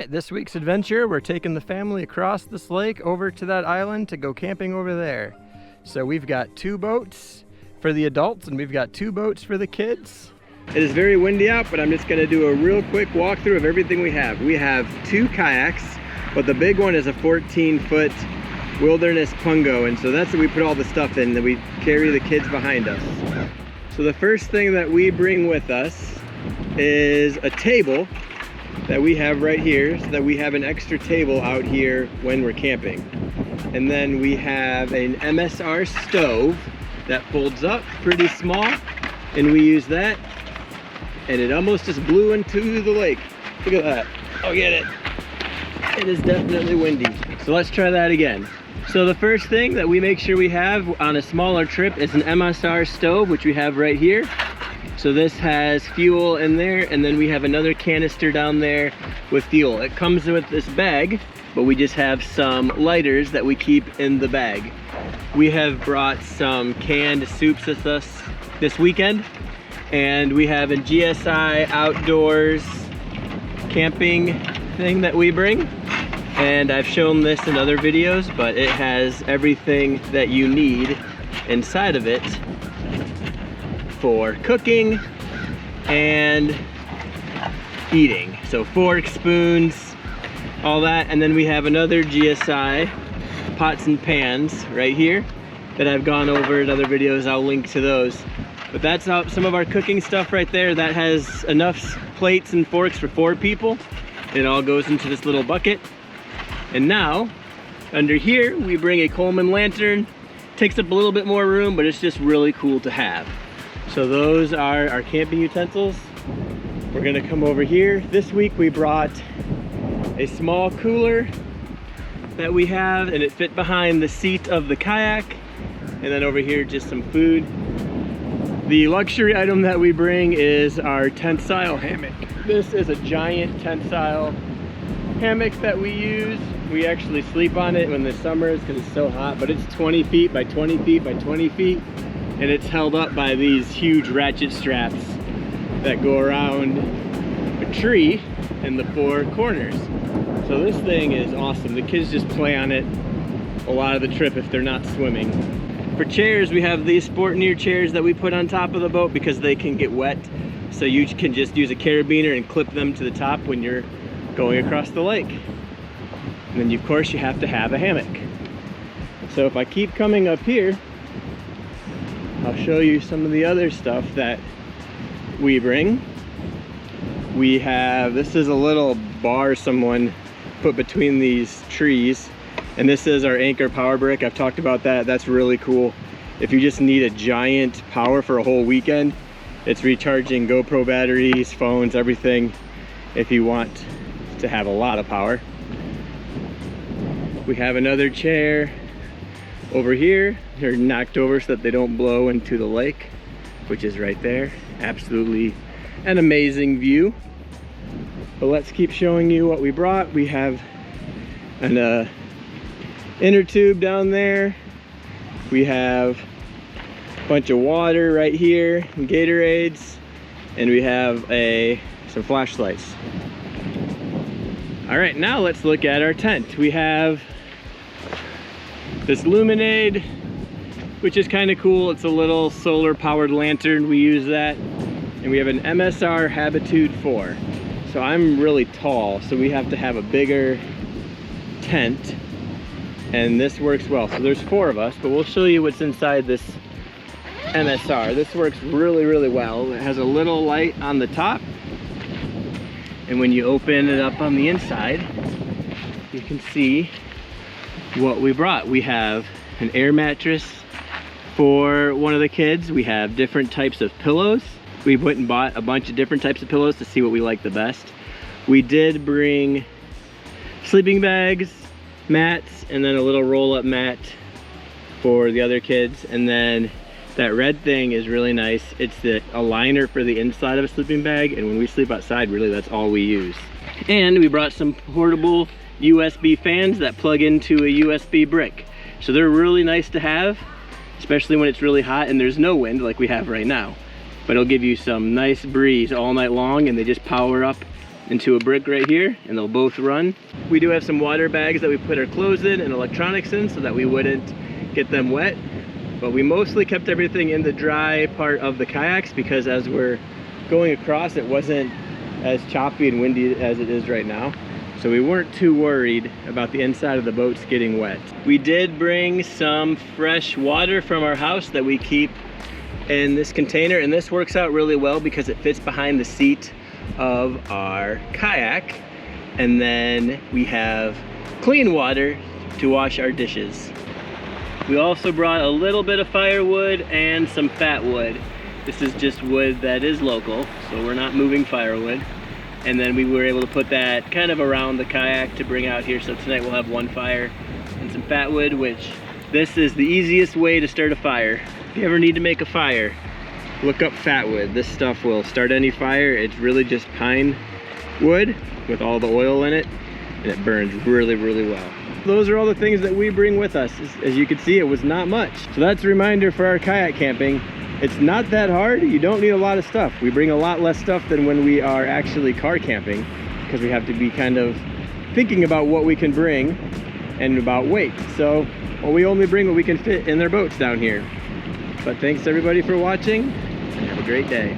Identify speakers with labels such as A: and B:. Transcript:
A: This week's adventure, we're taking the family across this lake over to that island to go camping over there. So we've got 2 boats for the adults and we've got 2 boats for the kids. It is very windy out, but I'm just gonna do a real quick walkthrough of everything we have. We have 2 kayaks, but the big one is a 14-foot wilderness pungo, and so that's what we put all the stuff in, that we carry the kids behind us. So the first thing that we bring with us is a table that we have right here, so that we have an extra table out here when we're camping. And then we have an MSR stove that folds up, pretty small, and we use that. And it almost just blew into the lake. Look at that. Oh, get it. It is definitely windy. So let's try that again. So the first thing that we make sure we have on a smaller trip is an MSR stove, which we have right here. So this has fuel in there, and then we have another canister down there with fuel. It comes with this bag, but we just have some lighters that we keep in the bag. We have brought some canned soups with us this weekend, and we have a GSI outdoors camping thing that we bring. And I've shown this in other videos, but it has everything that you need inside of it for cooking and eating. So forks, spoons, all that. And then we have another GSI pots and pans right here that I've gone over in other videos. I'll link to those. But that's some of our cooking stuff right there. That has enough plates and forks for 4 people. It all goes into this little bucket. And now, under here, we bring a Coleman lantern. Takes up a little bit more room, but it's just really cool to have. So those are our camping utensils. We're gonna come over here. This week we brought a small cooler that we have, and it fit behind the seat of the kayak. And then over here, just some food. The luxury item that we bring is our Tentsile hammock. This is a giant Tentsile hammock that we use. We actually sleep on it when the summer is because it's so hot, but it's 20 feet by 20 feet by 20 feet. And it's held up by these huge ratchet straps that go around a tree in the 4 corners. So this thing is awesome. The kids just play on it a lot of the trip if they're not swimming. For chairs, we have these Sportneer chairs that we put on top of the boat because they can get wet. So you can just use a carabiner and clip them to the top when you're going across the lake. And then of course you have to have a hammock. So if I keep coming up here, I'll show you some of the other stuff that we bring. We have, this is a little bar someone put between these trees, and this is our anchor power brick. I've talked about that. That's really cool. If you just need a giant power for a whole weekend, it's recharging GoPro batteries, phones, everything, if you want to have a lot of power. We have another chair over here. They're knocked over so that they don't blow into the lake, which is right there. Absolutely an amazing view. But let's keep showing you what we brought. We have an inner tube down there. We have a bunch of water right here, and Gatorades, and we have some flashlights. All right, now let's look at our tent. We have this Luminade, which is kind of cool. It's a little solar powered lantern. We use that. And we have an MSR Habitude 4. So I'm really tall, so we have to have a bigger tent. And this works well. So there's 4 of us, but we'll show you what's inside this MSR. This works really, really well. It has a little light on the top. And when you open it up on the inside, you can see what we brought. We have an air mattress for one of the kids. We have different types of pillows. We went and bought a bunch of different types of pillows to see what we like the best. We did bring sleeping bags, mats, and then a little roll-up mat for the other kids. And then that red thing is really nice. It's a liner for the inside of a sleeping bag, and when we sleep outside, really that's all we use. And we brought some portable USB fans that plug into a USB brick. So they're really nice to have, especially when it's really hot and there's no wind like we have right now. But it'll give you some nice breeze all night long, and they just power up into a brick right here, and they'll both run. We do have some water bags that we put our clothes in and electronics in so that we wouldn't get them wet. But we mostly kept everything in the dry part of the kayaks because as we're going across, it wasn't as choppy and windy as it is right now. So we weren't too worried about the inside of the boats getting wet. We did bring some fresh water from our house that we keep in this container, and this works out really well because it fits behind the seat of our kayak, and then we have clean water to wash our dishes. We also brought a little bit of firewood and some Fatwood. This is just wood that is local, so we're not moving firewood. And then we were able to put that kind of around the kayak to bring out here. So tonight we'll have one fire and some Fatwood, which this is the easiest way to start a fire. If you ever need to make a fire, look up Fatwood. This stuff will start any fire. It's really just pine wood with all the oil in it, and it burns really, really well. Those are all the things that we bring with us. As you can see, it was not much. So that's a reminder for our kayak camping. It's not that hard. You don't need a lot of stuff. We bring a lot less stuff than when we are actually car camping because we have to be kind of thinking about what we can bring and about weight. So, well, we only bring what we can fit in their boats down here. But thanks everybody for watching, and have a great day.